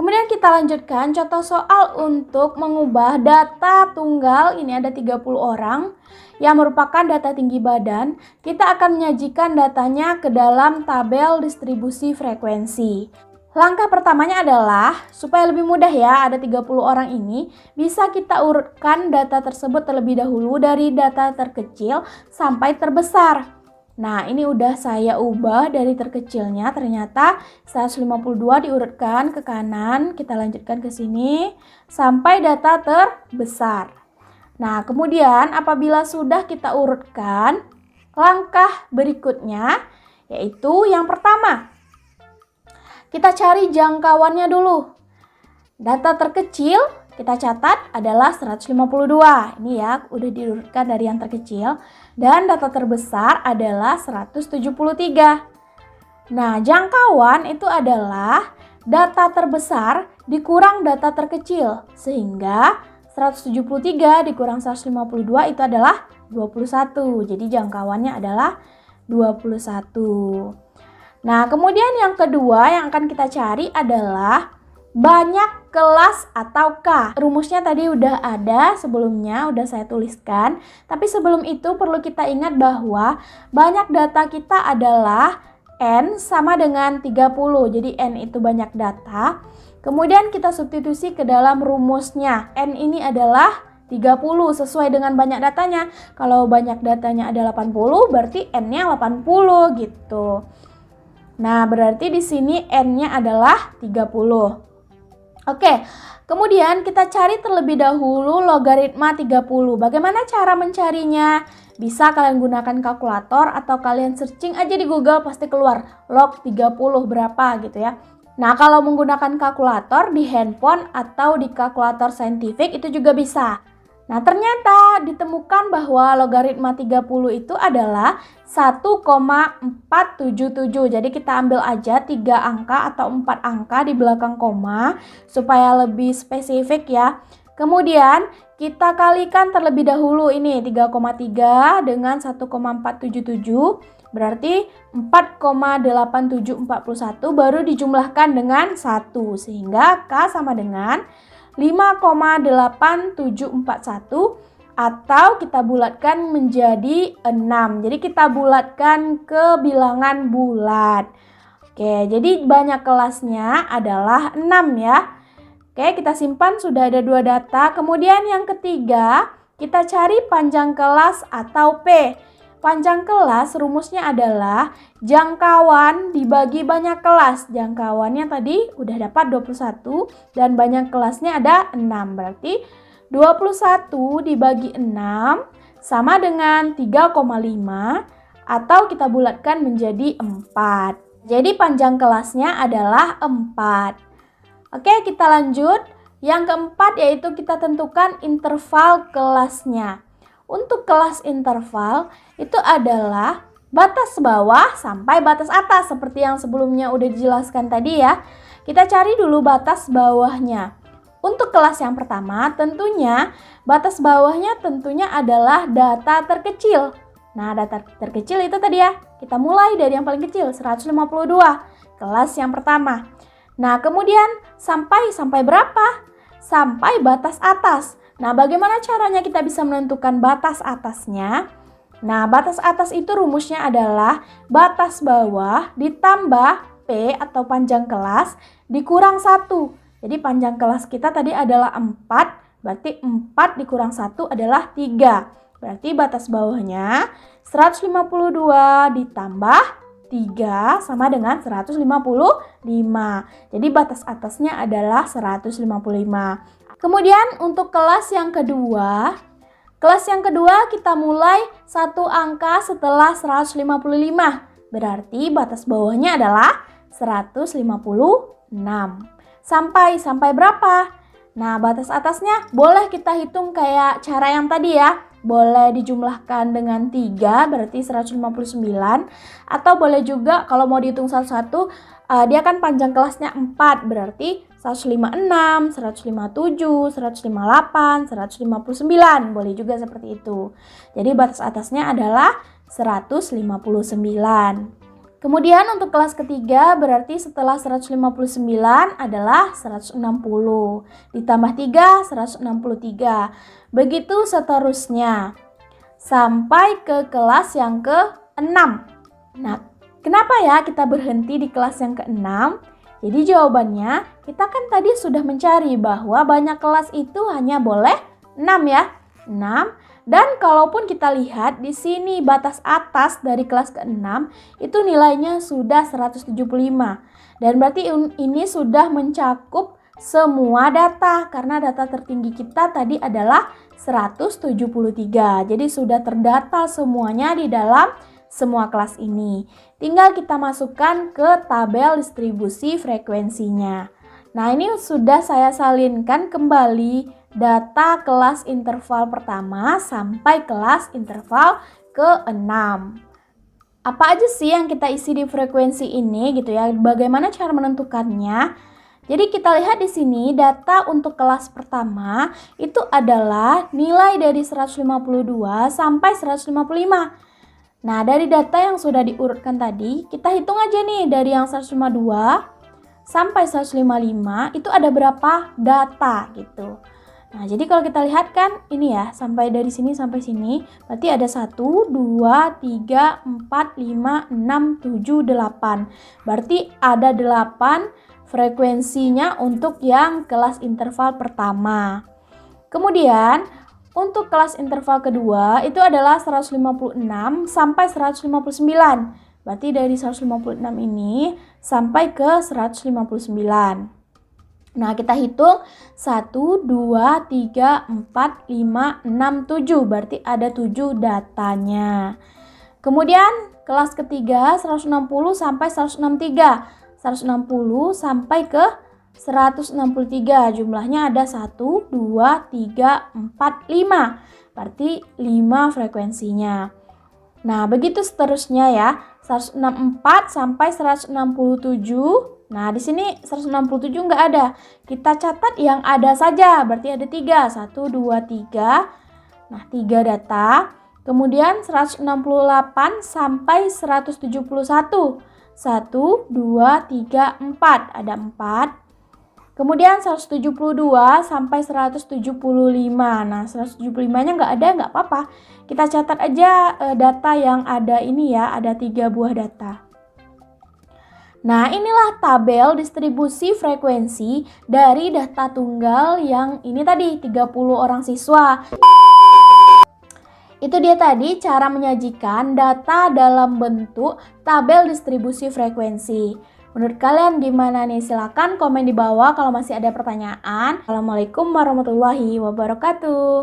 Kemudian kita lanjutkan contoh soal untuk mengubah data tunggal, ini ada 30 orang yang merupakan data tinggi badan. Kita akan menyajikan datanya ke dalam tabel distribusi frekuensi. Langkah pertamanya adalah, supaya lebih mudah ya, ada 30 orang ini, bisa kita urutkan data tersebut terlebih dahulu dari data terkecil sampai terbesar. Nah, ini udah saya ubah dari terkecilnya, ternyata 152 diurutkan ke kanan, kita lanjutkan ke sini, sampai data terbesar. Nah, kemudian apabila sudah kita urutkan, langkah berikutnya, yaitu yang pertama, kita cari jangkauannya dulu. Data terkecil kita catat adalah 152. Ini ya, udah diurutkan dari yang terkecil. Dan data terbesar adalah 173. Nah, jangkauan itu adalah data terbesar dikurang data terkecil. Sehingga 173 dikurang 152 itu adalah 21. Jadi jangkauannya adalah 21. Nah, kemudian yang kedua yang akan kita cari adalah banyak kelas atau K. Rumusnya tadi udah ada sebelumnya, udah saya tuliskan. Tapi sebelum itu perlu kita ingat bahwa banyak data kita adalah N sama dengan 30. Jadi N itu banyak data. Kemudian kita substitusi ke dalam rumusnya. N ini adalah 30 sesuai dengan banyak datanya. Kalau banyak datanya ada 80, berarti N-nya 80 gitu. Nah, berarti di sini N-nya adalah 30. Oke, kemudian kita cari terlebih dahulu logaritma 30. Bagaimana cara mencarinya? Bisa kalian gunakan kalkulator atau kalian searching aja di Google, pasti keluar log 30 berapa gitu ya. Nah, kalau menggunakan kalkulator di handphone atau di kalkulator saintifik itu juga bisa. Nah, ternyata ditemukan bahwa logaritma 30 itu adalah 1,477. Jadi kita ambil aja 3 angka atau 4 angka di belakang koma supaya lebih spesifik ya. Kemudian kita kalikan terlebih dahulu ini 3,3 dengan 1,477. Berarti 4,8741 baru dijumlahkan dengan 1. Sehingga K sama dengan 5,8741 atau kita bulatkan menjadi 6. Jadi kita bulatkan ke bilangan bulat. Oke, jadi banyak kelasnya adalah 6 ya. Oke, kita simpan, sudah ada 2 data. Kemudian yang ketiga, kita cari panjang kelas atau P. Panjang kelas rumusnya adalah jangkauan dibagi banyak kelas. Jangkauannya tadi udah dapat 21 dan banyak kelasnya ada 6. Berarti 21 dibagi 6 sama dengan 3,5 atau kita bulatkan menjadi 4. Jadi panjang kelasnya adalah 4. Oke, kita lanjut. Yang keempat yaitu kita tentukan interval kelasnya. Untuk kelas interval itu adalah batas bawah sampai batas atas seperti yang sebelumnya udah dijelaskan tadi ya. Kita cari dulu batas bawahnya. Untuk kelas yang pertama tentunya batas bawahnya tentunya adalah data terkecil. Nah, data terkecil itu tadi ya. Kita mulai dari yang paling kecil 152. Kelas yang pertama. Nah, kemudian sampai berapa? Sampai batas atas. Nah, bagaimana caranya kita bisa menentukan batas atasnya? Nah, batas atas itu rumusnya adalah batas bawah ditambah P atau panjang kelas dikurang 1. Jadi panjang kelas kita tadi adalah 4, berarti 4 dikurang 1 adalah 3. Berarti batas bawahnya 152 ditambah 3 sama dengan 155. Jadi batas atasnya adalah 155. Kemudian untuk kelas yang kedua kita mulai satu angka setelah 155. Berarti batas bawahnya adalah 156. Sampai berapa? Nah, batas atasnya boleh kita hitung kayak cara yang tadi ya. Boleh dijumlahkan dengan 3 berarti 159. Atau boleh juga kalau mau dihitung satu-satu, dia kan panjang kelasnya 4 berarti 156, 157, 158, 159. Boleh juga seperti itu. Jadi batas atasnya adalah 159. Kemudian untuk kelas ketiga berarti setelah 159 adalah 160. Ditambah 3, 163. Begitu seterusnya. Sampai ke kelas yang ke-6. Nah, kenapa ya kita berhenti di kelas yang ke-6? Jadi jawabannya, kita kan tadi sudah mencari bahwa banyak kelas itu hanya boleh 6 ya. 6. Dan kalaupun kita lihat di sini batas atas dari kelas ke-6 itu nilainya sudah 175. Dan berarti ini sudah mencakup semua data karena data tertinggi kita tadi adalah 173. Jadi sudah terdata semuanya di dalam semua kelas ini. Tinggal kita masukkan ke tabel distribusi frekuensinya. Nah, ini sudah saya salinkan kembali data kelas interval pertama sampai kelas interval ke-6. Apa aja sih yang kita isi di frekuensi ini gitu ya? Bagaimana cara menentukannya? Jadi kita lihat di sini data untuk kelas pertama itu adalah nilai dari 152 sampai 155. Nah, dari data yang sudah diurutkan tadi, kita hitung aja nih dari yang 152 sampai 155 itu ada berapa data gitu. Nah, jadi kalau kita lihat kan ini ya, sampai dari sini sampai sini, berarti ada 1, 2, 3, 4, 5, 6, 7, 8. Berarti ada 8 frekuensinya untuk yang kelas interval pertama. Kemudian, untuk kelas interval kedua itu adalah 156 sampai 159. Berarti dari 156 ini sampai ke 159. Nah, kita hitung 1, 2, 3, 4, 5, 6, 7. Berarti ada 7 datanya. Kemudian kelas ketiga 160 sampai 163. 160 sampai ke 163. Jumlahnya ada 1, 2, 3, 4, 5. Berarti 5 frekuensinya. Nah, begitu seterusnya ya. 164 sampai 167. Nah, di sini 167 nggak ada. Kita catat yang ada saja. Berarti ada 3. 1, 2, 3. Nah, 3 data. Kemudian 168 sampai 171. 1, 2, 3, 4. Ada 4. Kemudian 172 sampai 175. Nah, 175-nya nggak ada, nggak apa-apa. Kita catat aja data yang ada ini ya. Ada 3 buah data. Nah, inilah tabel distribusi frekuensi dari data tunggal yang ini tadi 30 orang siswa. Itu dia tadi cara menyajikan data dalam bentuk tabel distribusi frekuensi. Menurut kalian gimana nih? Silahkan komen di bawah kalau masih ada pertanyaan. Assalamualaikum warahmatullahi wabarakatuh.